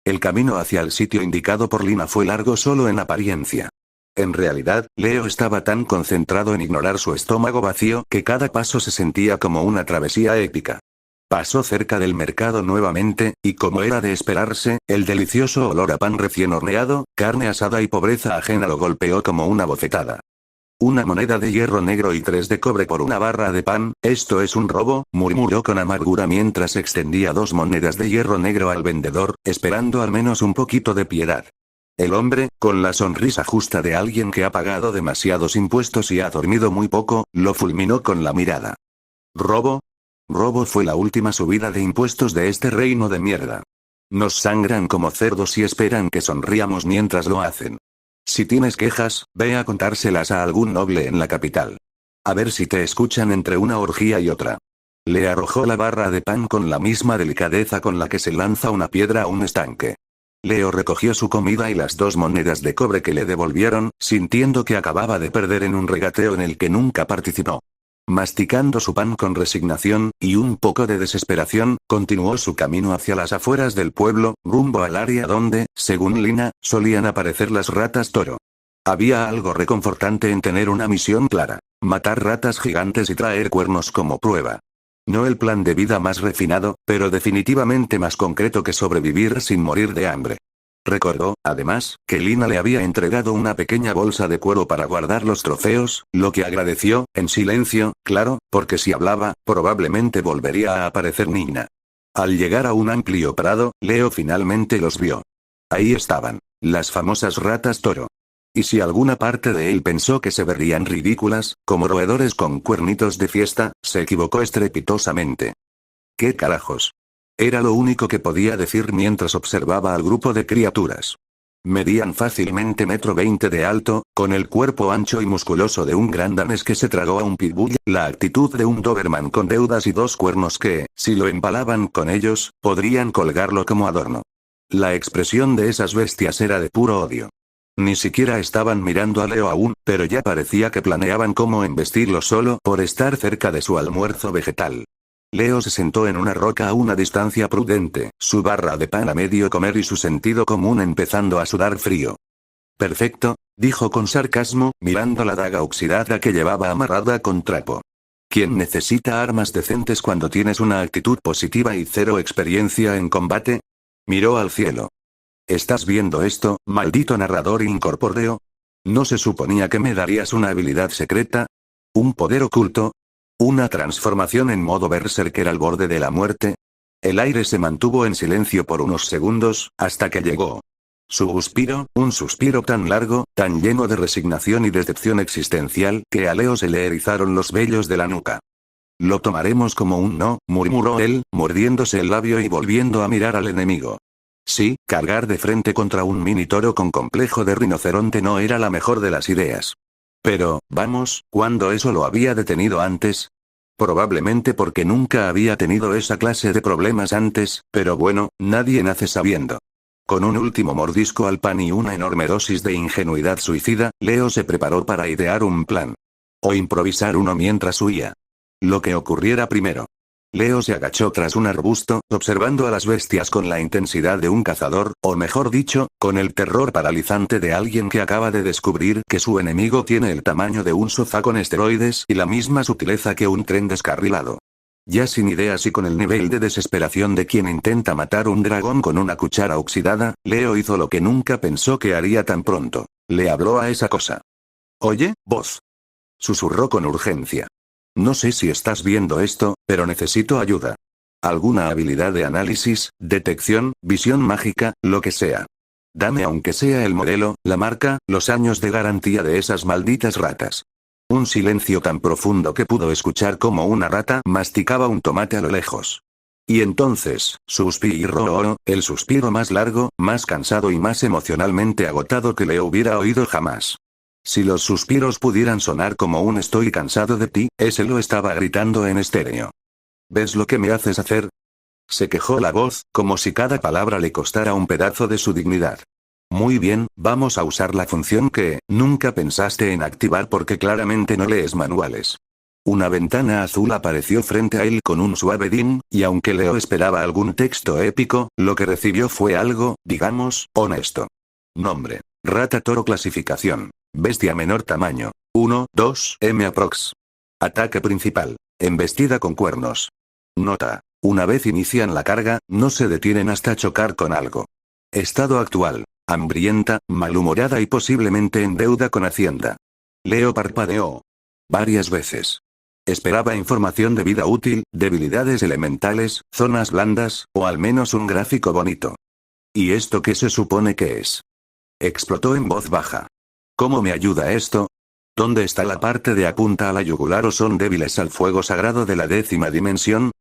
El camino hacia el sitio indicado por Lina fue largo solo en apariencia. En realidad, Leo estaba tan concentrado en ignorar su estómago vacío que cada paso se sentía como una travesía épica. Pasó cerca del mercado nuevamente, y como era de esperarse, el delicioso olor a pan recién horneado, carne asada y pobreza ajena lo golpeó como una bofetada. Una moneda de hierro negro y 3 de cobre por una barra de pan, ¿esto es un robo?, murmuró con amargura mientras extendía 2 monedas de hierro negro al vendedor, esperando al menos un poquito de piedad. El hombre, con la sonrisa justa de alguien que ha pagado demasiados impuestos y ha dormido muy poco, lo fulminó con la mirada. ¿Robo? Robo fue la última subida de impuestos de este reino de mierda. Nos sangran como cerdos y esperan que sonriamos mientras lo hacen. Si tienes quejas, ve a contárselas a algún noble en la capital. A ver si te escuchan entre una orgía y otra. Le arrojó la barra de pan con la misma delicadeza con la que se lanza una piedra a un estanque. Leo recogió su comida y las 2 monedas de cobre que le devolvieron, sintiendo que acababa de perder en un regateo en el que nunca participó. Masticando su pan con resignación, y un poco de desesperación, continuó su camino hacia las afueras del pueblo, rumbo al área donde, según Lina, solían aparecer las ratas toro. Había algo reconfortante en tener una misión clara: matar ratas gigantes y traer cuernos como prueba. No el plan de vida más refinado, pero definitivamente más concreto que sobrevivir sin morir de hambre. Recordó, además, que Lina le había entregado una pequeña bolsa de cuero para guardar los trofeos, lo que agradeció, en silencio, claro, porque si hablaba, probablemente volvería a aparecer Nina. Al llegar a un amplio prado, Leo finalmente los vio. Ahí estaban, las famosas ratas toro. Y si alguna parte de él pensó que se verían ridículas, como roedores con cuernitos de fiesta, se equivocó estrepitosamente. ¿Qué carajos? Era lo único que podía decir mientras observaba al grupo de criaturas. Medían fácilmente 1,20 m de alto, con el cuerpo ancho y musculoso de un gran danés que se tragó a un pitbull, la actitud de un doberman con deudas y 2 cuernos que, si lo empalaban con ellos, podrían colgarlo como adorno. La expresión de esas bestias era de puro odio. Ni siquiera estaban mirando a Leo aún, pero ya parecía que planeaban cómo embestirlo solo por estar cerca de su almuerzo vegetal. Leo se sentó en una roca a una distancia prudente, su barra de pan a medio comer y su sentido común empezando a sudar frío. Perfecto, dijo con sarcasmo, mirando la daga oxidada que llevaba amarrada con trapo. ¿Quién necesita armas decentes cuando tienes una actitud positiva y 0 experiencia en combate? Miró al cielo. ¿Estás viendo esto, maldito narrador incorpóreo? ¿No se suponía que me darías una habilidad secreta? ¿Un poder oculto? ¿Una transformación en modo berserker al borde de la muerte? El aire se mantuvo en silencio por unos segundos, hasta que llegó. Su suspiro, un suspiro tan largo, tan lleno de resignación y decepción existencial, que a Leo se le erizaron los vellos de la nuca. Lo tomaremos como un no, murmuró él, mordiéndose el labio y volviendo a mirar al enemigo. Sí, cargar de frente contra un mini toro con complejo de rinoceronte no era la mejor de las ideas. Pero, vamos, ¿cuándo eso lo había detenido antes? Probablemente porque nunca había tenido esa clase de problemas antes, pero bueno, nadie nace sabiendo. Con un último mordisco al pan y una enorme dosis de ingenuidad suicida, Leo se preparó para idear un plan. O improvisar uno mientras huía. Lo que ocurriera primero. Leo se agachó tras un arbusto, observando a las bestias con la intensidad de un cazador, o mejor dicho, con el terror paralizante de alguien que acaba de descubrir que su enemigo tiene el tamaño de un sofá con esteroides y la misma sutileza que un tren descarrilado. Ya sin ideas y con el nivel de desesperación de quien intenta matar un dragón con una cuchara oxidada, Leo hizo lo que nunca pensó que haría tan pronto. Le habló a esa cosa. «Oye, voz», susurró con urgencia. «No sé si estás viendo esto, pero necesito ayuda. Alguna habilidad de análisis, detección, visión mágica, lo que sea. Dame aunque sea el modelo, la marca, los años de garantía de esas malditas ratas». Un silencio tan profundo que pudo escuchar como una rata masticaba un tomate a lo lejos. Y entonces, suspiró, el suspiro más largo, más cansado y más emocionalmente agotado que le hubiera oído jamás. Si los suspiros pudieran sonar como un «estoy cansado de ti», ese lo estaba gritando en estéreo. «¿Ves lo que me haces hacer?», se quejó la voz, como si cada palabra le costara un pedazo de su dignidad. «Muy bien, vamos a usar la función que nunca pensaste en activar porque claramente no lees manuales. Una ventana azul apareció frente a él con un suave ding, y aunque Leo esperaba algún texto épico, lo que recibió fue algo, digamos, honesto. Nombre: Rata Toro. Clasificación: bestia menor tamaño. 1, 2 m aprox. Ataque principal: embestida con cuernos. Nota: una vez inician la carga, no se detienen hasta chocar con algo. Estado actual: hambrienta, malhumorada y posiblemente en deuda con Hacienda. Leo parpadeó varias veces. Esperaba información de vida útil, debilidades elementales, zonas blandas, o al menos un gráfico bonito. ¿Y esto qué se supone que es? Explotó en voz baja. ¿Cómo me ayuda esto? ¿Dónde está la parte de apunta a la yugular o son débiles al fuego sagrado de la 10ª dimensión?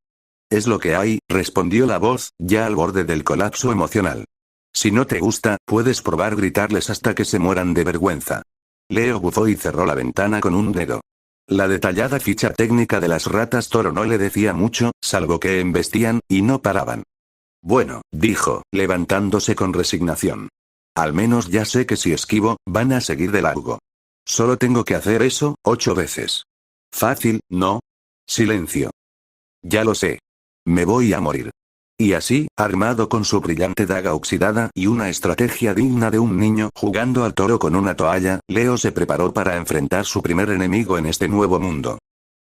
Es lo que hay, respondió la voz, ya al borde del colapso emocional. Si no te gusta, puedes probar gritarles hasta que se mueran de vergüenza. Leo bufó y cerró la ventana con un dedo. La detallada ficha técnica de las ratas toro no le decía mucho, salvo que embestían, y no paraban. Bueno, dijo, levantándose con resignación. Al menos ya sé que si esquivo, van a seguir de largo. Solo tengo que hacer eso, 8 veces. Fácil, ¿no? Silencio. Ya lo sé. Me voy a morir. Y así, armado con su brillante daga oxidada y una estrategia digna de un niño jugando al toro con una toalla, Leo se preparó para enfrentar su primer enemigo en este nuevo mundo.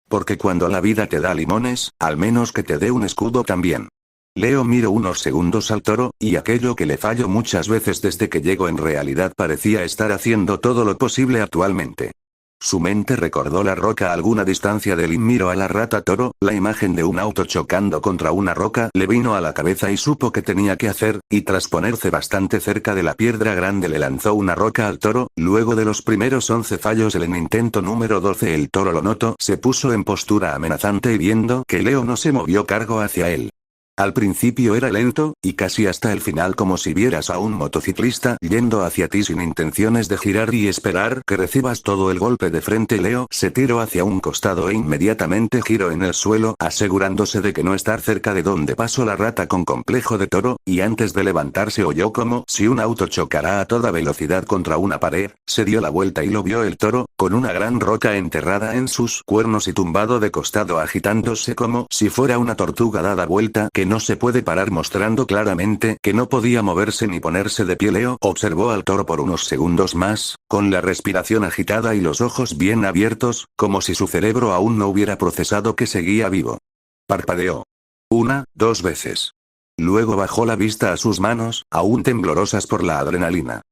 Porque cuando la vida te da limones, al menos que te dé un escudo también. Leo miró unos segundos al toro, y aquello que le falló muchas veces desde que llegó en realidad parecía estar haciendo todo lo posible actualmente. Su mente recordó la roca a alguna distancia de él y miró a la rata toro, la imagen de un auto chocando contra una roca le vino a la cabeza y supo qué tenía que hacer, y tras ponerse bastante cerca de la piedra grande le lanzó una roca al toro. Luego de los primeros 11 fallos en el intento número 12 el toro lo notó, se puso en postura amenazante y viendo que Leo no se movió cargó hacia él. Al principio era lento, y casi hasta el final como si vieras a un motociclista yendo hacia ti sin intenciones de girar y esperar que recibas todo el golpe de frente. Leo se tiró hacia un costado e inmediatamente giró en el suelo, asegurándose de que no estar cerca de donde pasó la rata con complejo de toro, y antes de levantarse oyó como si un auto chocara a toda velocidad contra una pared, se dio la vuelta y lo vio el toro, con una gran roca enterrada en sus cuernos y tumbado de costado agitándose como si fuera una tortuga dada vuelta que no se puede parar, mostrando claramente que no podía moverse ni ponerse de pie. Leo observó al toro por unos segundos más, con la respiración agitada y los ojos bien abiertos, como si su cerebro aún no hubiera procesado que seguía vivo. Parpadeó. 1, 2 veces. Luego bajó la vista a sus manos, aún temblorosas por la adrenalina.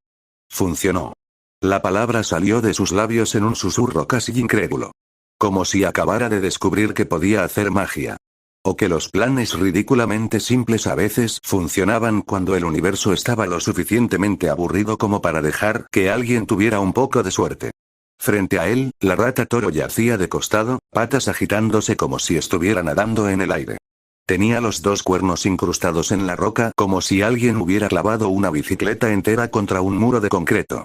Funcionó. La palabra salió de sus labios en un susurro casi incrédulo. Como si acabara de descubrir que podía hacer magia. O que los planes ridículamente simples a veces funcionaban cuando el universo estaba lo suficientemente aburrido como para dejar que alguien tuviera un poco de suerte. Frente a él, la rata toro yacía de costado, patas agitándose como si estuviera nadando en el aire. Tenía los 2 cuernos incrustados en la roca como si alguien hubiera clavado una bicicleta entera contra un muro de concreto.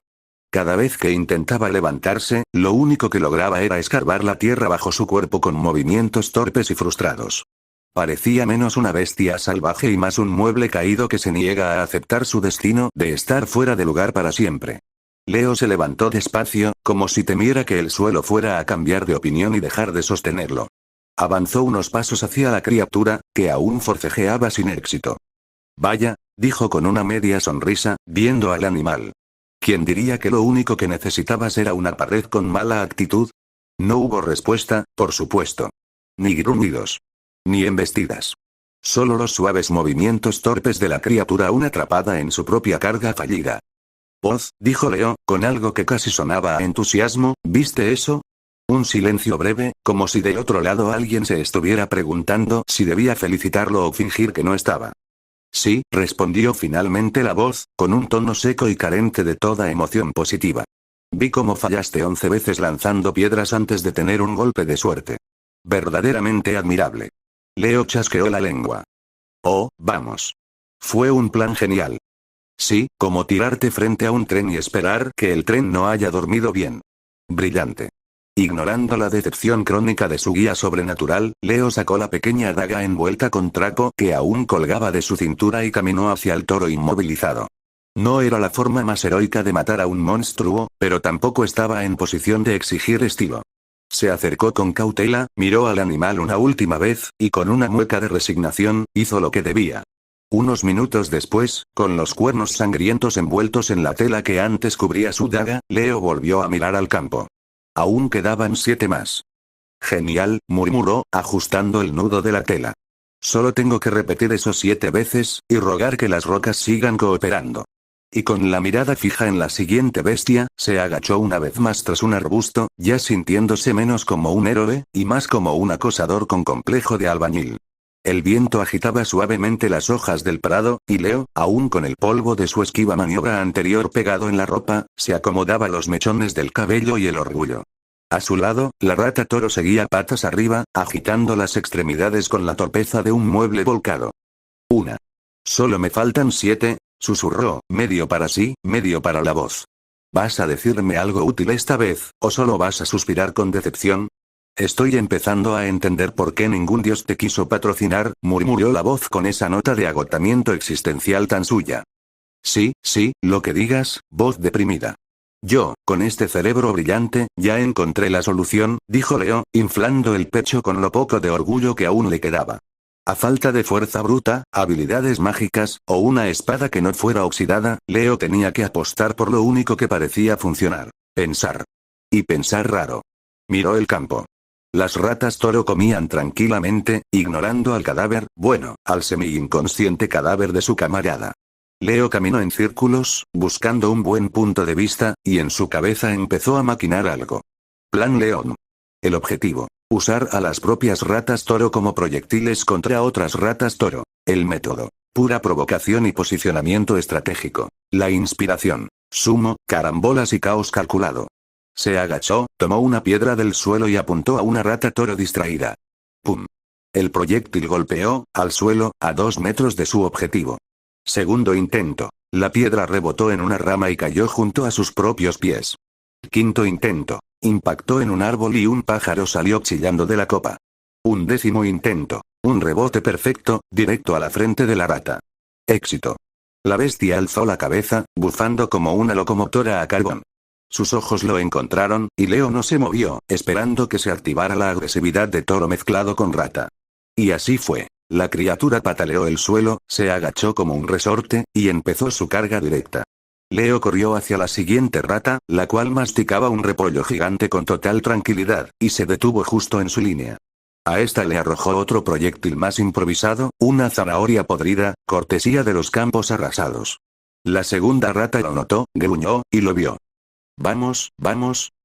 Cada vez que intentaba levantarse, lo único que lograba era escarbar la tierra bajo su cuerpo con movimientos torpes y frustrados. Parecía menos una bestia salvaje y más un mueble caído que se niega a aceptar su destino de estar fuera de lugar para siempre. Leo se levantó despacio, como si temiera que el suelo fuera a cambiar de opinión y dejar de sostenerlo. Avanzó unos pasos hacia la criatura, que aún forcejeaba sin éxito. Vaya, dijo con una media sonrisa, viendo al animal. ¿Quién diría que lo único que necesitabas era una pared con mala actitud? No hubo respuesta, por supuesto. Ni gruñidos. Ni embestidas. Solo los suaves movimientos torpes de la criatura aún atrapada en su propia carga fallida. Voz, dijo Leo, con algo que casi sonaba a entusiasmo, ¿viste eso? Un silencio breve, como si del otro lado alguien se estuviera preguntando si debía felicitarlo o fingir que no estaba. Sí, respondió finalmente la voz, con un tono seco y carente de toda emoción positiva. Vi cómo fallaste 11 veces lanzando piedras antes de tener un golpe de suerte. Verdaderamente admirable. Leo chasqueó la lengua. Oh, vamos. Fue un plan genial. Sí, como tirarte frente a un tren y esperar que el tren no haya dormido bien. Brillante. Ignorando la decepción crónica de su guía sobrenatural, Leo sacó la pequeña daga envuelta con trapo que aún colgaba de su cintura y caminó hacia el toro inmovilizado. No era la forma más heroica de matar a un monstruo, pero tampoco estaba en posición de exigir estilo. Se acercó con cautela, miró al animal una última vez, y con una mueca de resignación, hizo lo que debía. Unos minutos después, con los cuernos sangrientos envueltos en la tela que antes cubría su daga, Leo volvió a mirar al campo. Aún quedaban 7 más. Genial, murmuró, ajustando el nudo de la tela. Solo tengo que repetir eso 7 veces, y rogar que las rocas sigan cooperando. Y con la mirada fija en la siguiente bestia, se agachó una vez más tras un arbusto, ya sintiéndose menos como un héroe, y más como un acosador con complejo de albañil. El viento agitaba suavemente las hojas del prado, y Leo, aún con el polvo de su esquiva maniobra anterior pegado en la ropa, se acomodaba los mechones del cabello y el orgullo. A su lado, la rata toro seguía patas arriba, agitando las extremidades con la torpeza de un mueble volcado. Una. Solo me faltan 7, susurró, medio para sí, medio para la voz. ¿Vas a decirme algo útil esta vez, o solo vas a suspirar con decepción? Estoy empezando a entender por qué ningún dios te quiso patrocinar, murmuró la voz con esa nota de agotamiento existencial tan suya. Sí, lo que digas, voz deprimida. Yo, con este cerebro brillante, ya encontré la solución, dijo Leo, inflando el pecho con lo poco de orgullo que aún le quedaba. A falta de fuerza bruta, habilidades mágicas, o una espada que no fuera oxidada, Leo tenía que apostar por lo único que parecía funcionar: pensar. Y pensar raro. Miró el campo. Las ratas toro comían tranquilamente, ignorando al cadáver, bueno, al semi-inconsciente cadáver de su camarada. Leo caminó en círculos, buscando un buen punto de vista, y en su cabeza empezó a maquinar algo. Plan León. El objetivo: usar a las propias ratas toro como proyectiles contra otras ratas toro. El método: pura provocación y posicionamiento estratégico. La inspiración: sumo, carambolas y caos calculado. Se agachó, tomó una piedra del suelo y apuntó a una rata toro distraída. ¡Pum! El proyectil golpeó, al suelo, a 2 metros de su objetivo. Segundo intento. La piedra rebotó en una rama y cayó junto a sus propios pies. Quinto intento. Impactó en un árbol y un pájaro salió chillando de la copa. 11º intento. Un rebote perfecto, directo a la frente de la rata. Éxito. La bestia alzó la cabeza, bufando como una locomotora a carbón. Sus ojos lo encontraron, y Leo no se movió, esperando que se activara la agresividad de toro mezclado con rata. Y así fue. La criatura pataleó el suelo, se agachó como un resorte, y empezó su carga directa. Leo corrió hacia la siguiente rata, la cual masticaba un repollo gigante con total tranquilidad, y se detuvo justo en su línea. A esta le arrojó otro proyectil más improvisado, una zanahoria podrida, cortesía de los campos arrasados. La segunda rata lo notó, gruñó, y lo vio. Vamos,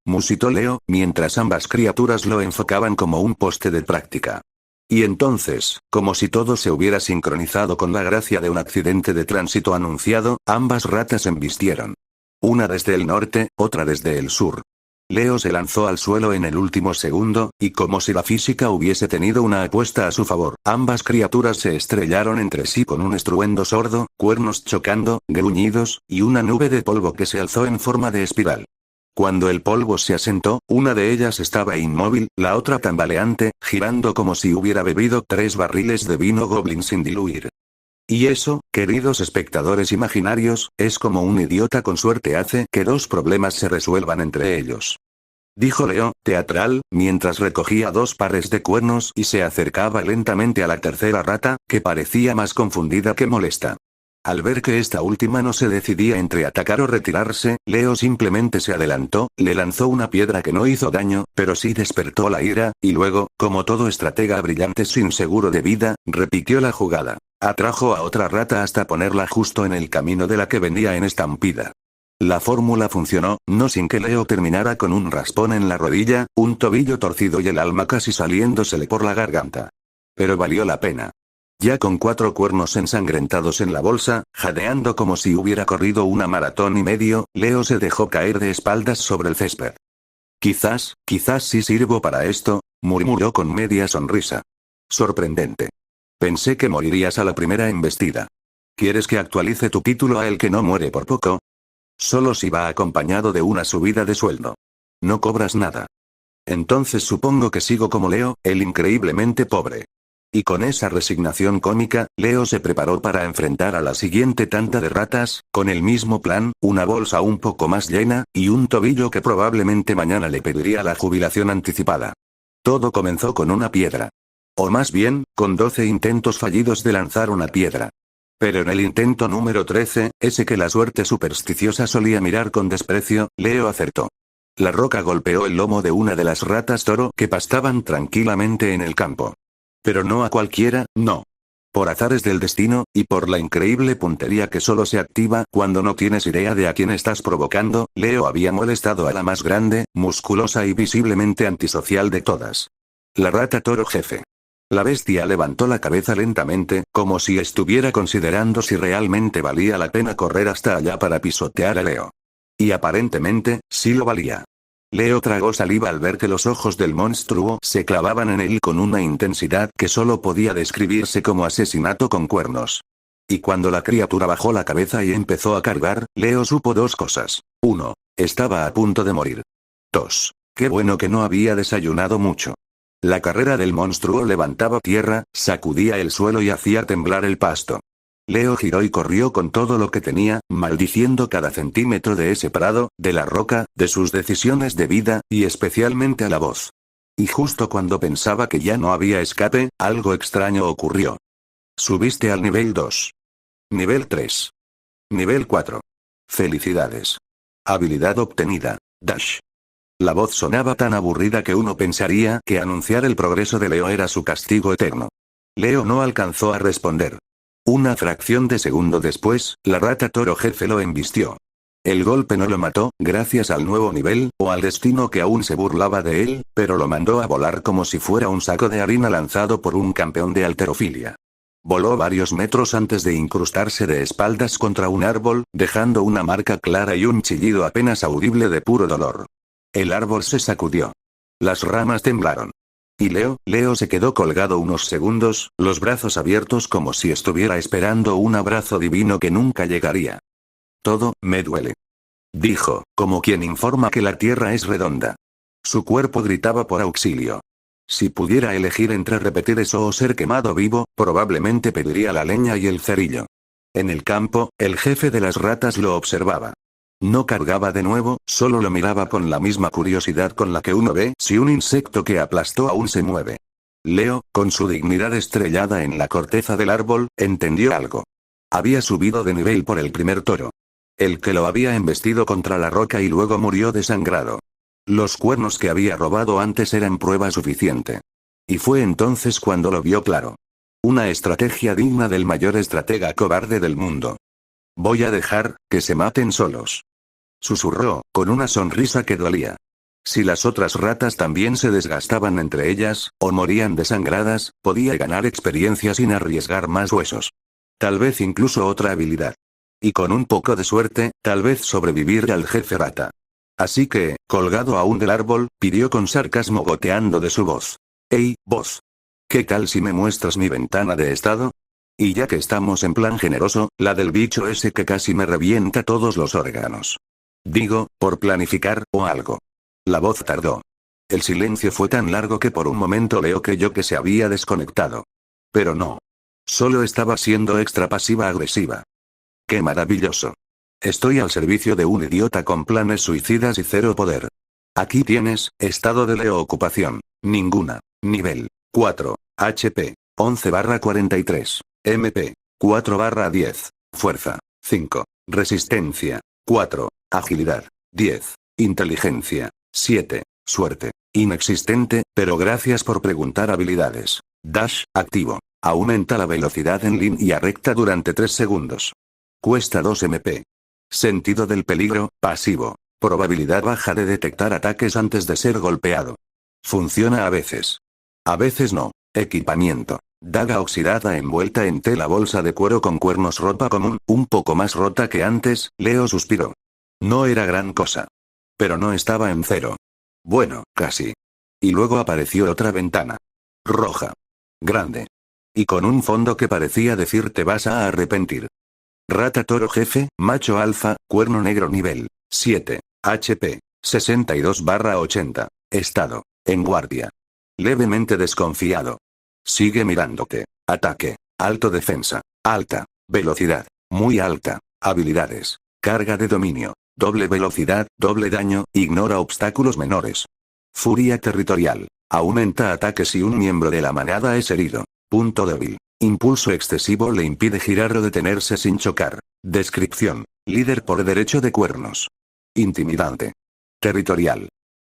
musitó Leo, mientras ambas criaturas lo enfocaban como un poste de práctica. Y entonces, como si todo se hubiera sincronizado con la gracia de un accidente de tránsito anunciado, ambas ratas embistieron. Una desde el norte, otra desde el sur. Leo se lanzó al suelo en el último segundo, y como si la física hubiese tenido una apuesta a su favor, ambas criaturas se estrellaron entre sí con un estruendo sordo, cuernos chocando, gruñidos, y una nube de polvo que se alzó en forma de espiral. Cuando el polvo se asentó, una de ellas estaba inmóvil, la otra tambaleante, girando como si hubiera bebido 3 barriles de vino Goblin sin diluir. Y eso, queridos espectadores imaginarios, es como un idiota con suerte hace que 2 problemas se resuelvan entre ellos. Dijo Leo, teatral, mientras recogía 2 pares de cuernos y se acercaba lentamente a la tercera rata, que parecía más confundida que molesta. Al ver que esta última no se decidía entre atacar o retirarse, Leo simplemente se adelantó, le lanzó una piedra que no hizo daño, pero sí despertó la ira, y luego, como todo estratega brillante sin seguro de vida, repitió la jugada. Atrajo a otra rata hasta ponerla justo en el camino de la que venía en estampida. La fórmula funcionó, no sin que Leo terminara con un raspón en la rodilla, un tobillo torcido y el alma casi saliéndosele por la garganta. Pero valió la pena. Ya con 4 cuernos ensangrentados en la bolsa, jadeando como si hubiera corrido una maratón y medio, Leo se dejó caer de espaldas sobre el césped. Quizás sí sirvo para esto, murmuró con media sonrisa. Sorprendente. Pensé que morirías a la primera embestida. ¿Quieres que actualice tu título a el que no muere por poco? Solo si va acompañado de una subida de sueldo. No cobras nada. Entonces supongo que sigo como Leo, el increíblemente pobre. Y con esa resignación cómica, Leo se preparó para enfrentar a la siguiente tanda de ratas, con el mismo plan, una bolsa un poco más llena, y un tobillo que probablemente mañana le pediría la jubilación anticipada. Todo comenzó con una piedra. O más bien, con 12 intentos fallidos de lanzar una piedra. Pero en el intento número 13, ese que la suerte supersticiosa solía mirar con desprecio, Leo acertó. La roca golpeó el lomo de una de las ratas toro que pastaban tranquilamente en el campo. Pero no a cualquiera, no. Por azares del destino, y por la increíble puntería que solo se activa cuando no tienes idea de a quién estás provocando, Leo había molestado a la más grande, musculosa y visiblemente antisocial de todas. La rata toro jefe. La bestia levantó la cabeza lentamente, como si estuviera considerando si realmente valía la pena correr hasta allá para pisotear a Leo. Y aparentemente, sí lo valía. Leo tragó saliva al ver que los ojos del monstruo se clavaban en él con una intensidad que solo podía describirse como asesinato con cuernos. Y cuando la criatura bajó la cabeza y empezó a cargar, Leo supo dos cosas. 1. Estaba a punto de morir. 2. Qué bueno que no había desayunado mucho. La carrera del monstruo levantaba tierra, sacudía el suelo y hacía temblar el pasto. Leo giró y corrió con todo lo que tenía, maldiciendo cada centímetro de ese prado, de la roca, de sus decisiones de vida, y especialmente a la voz. Y justo cuando pensaba que ya no había escape, algo extraño ocurrió. Subiste al nivel 2. Nivel 3. Nivel 4. Felicidades. Habilidad obtenida. Dash. La voz sonaba tan aburrida que uno pensaría que anunciar el progreso de Leo era su castigo eterno. Leo no alcanzó a responder. Una fracción de segundo después, la rata toro jefe lo embistió. El golpe no lo mató, gracias al nuevo nivel, o al destino que aún se burlaba de él, pero lo mandó a volar como si fuera un saco de harina lanzado por un campeón de halterofilia. Voló varios metros antes de incrustarse de espaldas contra un árbol, dejando una marca clara y un chillido apenas audible de puro dolor. El árbol se sacudió. Las ramas temblaron. Y Leo se quedó colgado unos segundos, los brazos abiertos como si estuviera esperando un abrazo divino que nunca llegaría. Todo, me duele. Dijo, como quien informa que la tierra es redonda. Su cuerpo gritaba por auxilio. Si pudiera elegir entre repetir eso o ser quemado vivo, probablemente pediría la leña y el cerillo. En el campo, el jefe de las ratas lo observaba. No cargaba de nuevo, solo lo miraba con la misma curiosidad con la que uno ve si un insecto que aplastó aún se mueve. Leo, con su dignidad estrellada en la corteza del árbol, entendió algo. Había subido de nivel por el primer toro. El que lo había embestido contra la roca y luego murió desangrado. Los cuernos que había robado antes eran prueba suficiente. Y fue entonces cuando lo vio claro. Una estrategia digna del mayor estratega cobarde del mundo. Voy a dejar que se maten solos. Susurró, con una sonrisa que dolía. Si las otras ratas también se desgastaban entre ellas, o morían desangradas, podía ganar experiencia sin arriesgar más huesos. Tal vez incluso otra habilidad. Y con un poco de suerte, tal vez sobrevivir al jefe rata. Así que, colgado aún del árbol, pidió con sarcasmo goteando de su voz. «Hey, voz. ¿Qué tal si me muestras mi ventana de estado? Y ya que estamos en plan generoso, la del bicho ese que casi me revienta todos los órganos. Digo, por planificar, o algo». La voz tardó. El silencio fue tan largo que por un momento Leo creyó que se había desconectado. Pero no. Solo estaba siendo extra pasiva-agresiva. ¡Qué maravilloso! Estoy al servicio de un idiota con planes suicidas y cero poder. Aquí tienes, estado de Leo ocupación. Ninguna. Nivel 4. HP. 11/43. MP. 4/10. Fuerza. 5. Resistencia. 4. Agilidad. 10. Inteligencia. 7. Suerte. Inexistente, pero gracias por preguntar habilidades. Dash, activo. Aumenta la velocidad en línea recta durante 3 segundos. Cuesta 2 MP. Sentido del peligro, pasivo. Probabilidad baja de detectar ataques antes de ser golpeado. Funciona a veces. A veces no. Equipamiento. Daga oxidada envuelta en tela bolsa de cuero con cuernos ropa común, un poco más rota que antes, Leo suspiró. No era gran cosa. Pero no estaba en cero. Bueno, casi. Y luego apareció otra ventana. Roja. Grande. Y con un fondo que parecía decir te vas a arrepentir. Rata toro jefe, macho alfa, cuerno negro nivel 7. HP. 62/80. Estado. En guardia. Levemente desconfiado. Sigue mirándote. Ataque. Alto defensa. Alta. Velocidad. Muy alta. Habilidades. Carga de dominio. Doble velocidad, doble daño, ignora obstáculos menores. Furia territorial. Aumenta ataques si un miembro de la manada es herido. Punto débil. Impulso excesivo le impide girar o detenerse sin chocar. Descripción. Líder por derecho de cuernos. Intimidante. Territorial.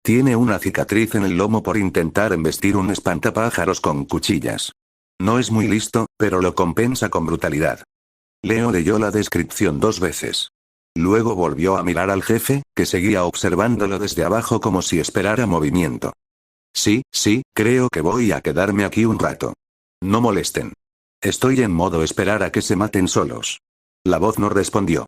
Tiene una cicatriz en el lomo por intentar embestir un espantapájaros con cuchillas. No es muy listo, pero lo compensa con brutalidad. Leo leyó la descripción 2 veces. Luego volvió a mirar al jefe, que seguía observándolo desde abajo como si esperara movimiento. Sí, creo que voy a quedarme aquí un rato. No molesten. Estoy en modo esperar a que se maten solos. La voz no respondió.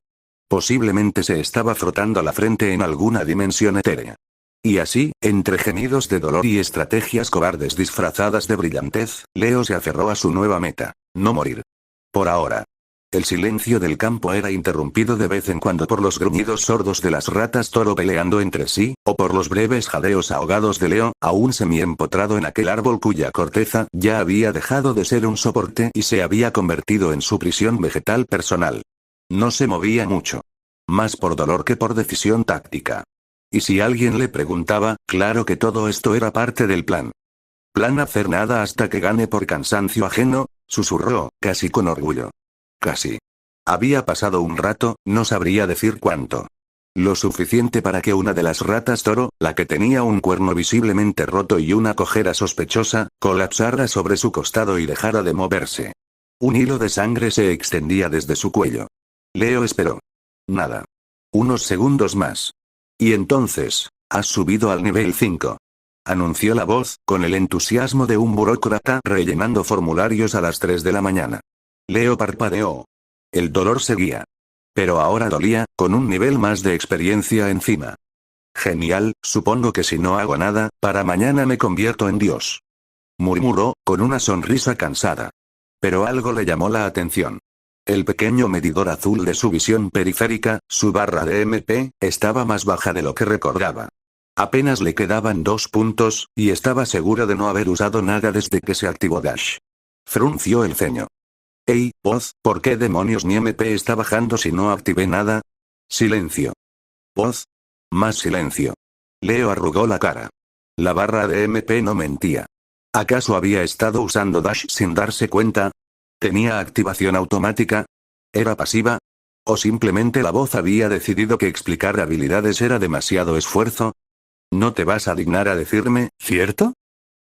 Posiblemente se estaba frotando la frente en alguna dimensión etérea. Y así, entre gemidos de dolor y estrategias cobardes disfrazadas de brillantez, Leo se aferró a su nueva meta: no morir. Por ahora. El silencio del campo era interrumpido de vez en cuando por los gruñidos sordos de las ratas toro peleando entre sí, o por los breves jadeos ahogados de Leo, aún semi-empotrado en aquel árbol cuya corteza ya había dejado de ser un soporte y se había convertido en su prisión vegetal personal. No se movía mucho. Más por dolor que por decisión táctica. Y si alguien le preguntaba, claro que todo esto era parte del plan. ¿Plan hacer nada hasta que gane por cansancio ajeno?, susurró, casi con orgullo. Casi. Había pasado un rato, no sabría decir cuánto. Lo suficiente para que una de las ratas toro, la que tenía un cuerno visiblemente roto y una cojera sospechosa, colapsara sobre su costado y dejara de moverse. Un hilo de sangre se extendía desde su cuello. Leo esperó. Nada. Unos segundos más. Y entonces, has subido al nivel 5. Anunció la voz, con el entusiasmo de un burócrata rellenando formularios a las 3 de la mañana. Leo parpadeó. El dolor seguía. Pero ahora dolía, con un nivel más de experiencia encima. Genial, supongo que si no hago nada, para mañana me convierto en Dios. Murmuró, con una sonrisa cansada. Pero algo le llamó la atención. El pequeño medidor azul de su visión periférica, su barra de MP, estaba más baja de lo que recordaba. Apenas le quedaban 2 puntos, y estaba seguro de no haber usado nada desde que se activó Dash. Frunció el ceño. Hey, voz, ¿por qué demonios mi MP está bajando si no activé nada? Silencio. Voz. Más silencio. Leo arrugó la cara. La barra de MP no mentía. ¿Acaso había estado usando Dash sin darse cuenta? ¿Tenía activación automática? ¿Era pasiva? ¿O simplemente la voz había decidido que explicar habilidades era demasiado esfuerzo? ¿No te vas a dignar a decirme, cierto?,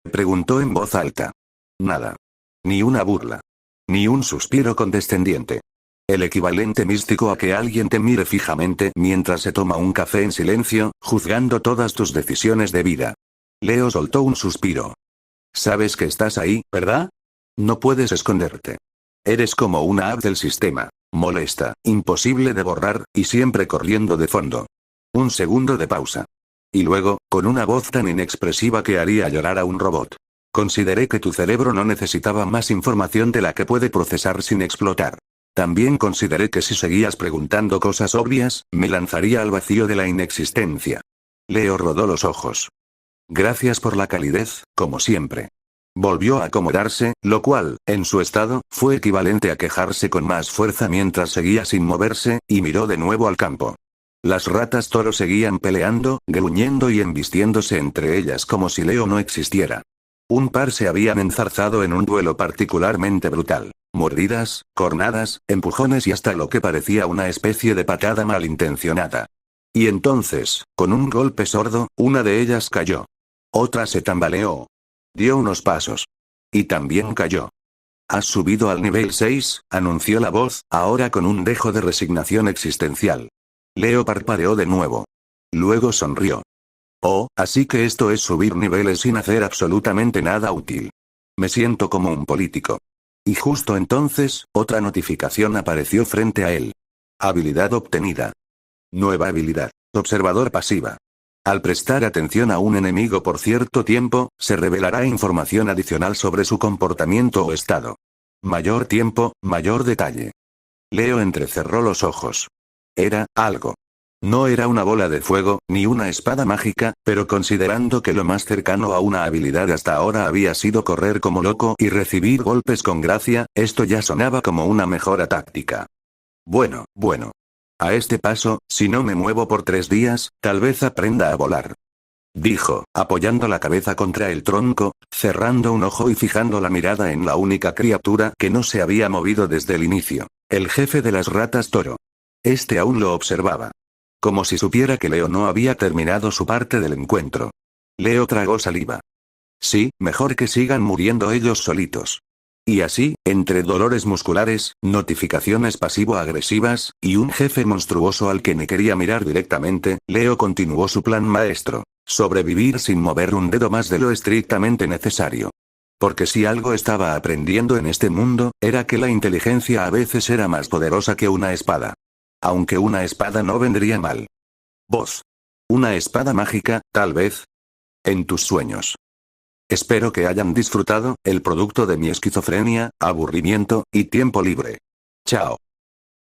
preguntó en voz alta. Nada. Ni una burla. Ni un suspiro condescendiente. El equivalente místico a que alguien te mire fijamente mientras se toma un café en silencio, juzgando todas tus decisiones de vida. Leo soltó un suspiro. Sabes que estás ahí, ¿verdad? No puedes esconderte. Eres como una app del sistema, molesta, imposible de borrar, y siempre corriendo de fondo. Un segundo de pausa. Y luego, con una voz tan inexpresiva que haría llorar a un robot. Consideré que tu cerebro no necesitaba más información de la que puede procesar sin explotar. También consideré que si seguías preguntando cosas obvias, me lanzaría al vacío de la inexistencia. Leo rodó los ojos. Gracias por la calidez, como siempre. Volvió a acomodarse, lo cual, en su estado, fue equivalente a quejarse con más fuerza mientras seguía sin moverse, y miró de nuevo al campo. Las ratas toro seguían peleando, gruñendo y embistiéndose entre ellas como si Leo no existiera. Un par se habían enzarzado en un duelo particularmente brutal. Mordidas, cornadas, empujones y hasta lo que parecía una especie de patada malintencionada. Y entonces, con un golpe sordo, una de ellas cayó. Otra se tambaleó. Dio unos pasos. Y también cayó. Has subido al nivel 6, anunció la voz, ahora con un dejo de resignación existencial. Leo parpadeó de nuevo. Luego sonrió. Oh, así que esto es subir niveles sin hacer absolutamente nada útil. Me siento como un político. Y justo entonces, otra notificación apareció frente a él. Habilidad obtenida. Nueva habilidad. Observador pasiva. Al prestar atención a un enemigo por cierto tiempo, se revelará información adicional sobre su comportamiento o estado. Mayor tiempo, mayor detalle. Leo entrecerró los ojos. Era algo. No era una bola de fuego, ni una espada mágica, pero considerando que lo más cercano a una habilidad hasta ahora había sido correr como loco y recibir golpes con gracia, esto ya sonaba como una mejora táctica. Bueno. A este paso, si no me muevo por 3 días, tal vez aprenda a volar. Dijo, apoyando la cabeza contra el tronco, cerrando un ojo y fijando la mirada en la única criatura que no se había movido desde el inicio. El jefe de las ratas toro. Este aún lo observaba. Como si supiera que Leo no había terminado su parte del encuentro. Leo tragó saliva. Sí, mejor que sigan muriendo ellos solitos. Y así, entre dolores musculares, notificaciones pasivo-agresivas, y un jefe monstruoso al que ni quería mirar directamente, Leo continuó su plan maestro. Sobrevivir sin mover un dedo más de lo estrictamente necesario. Porque si algo estaba aprendiendo en este mundo, era que la inteligencia a veces era más poderosa que una espada. Aunque una espada no vendría mal. Vos. Una espada mágica, tal vez. En tus sueños. Espero que hayan disfrutado el producto de mi esquizofrenia, aburrimiento y tiempo libre. Chao.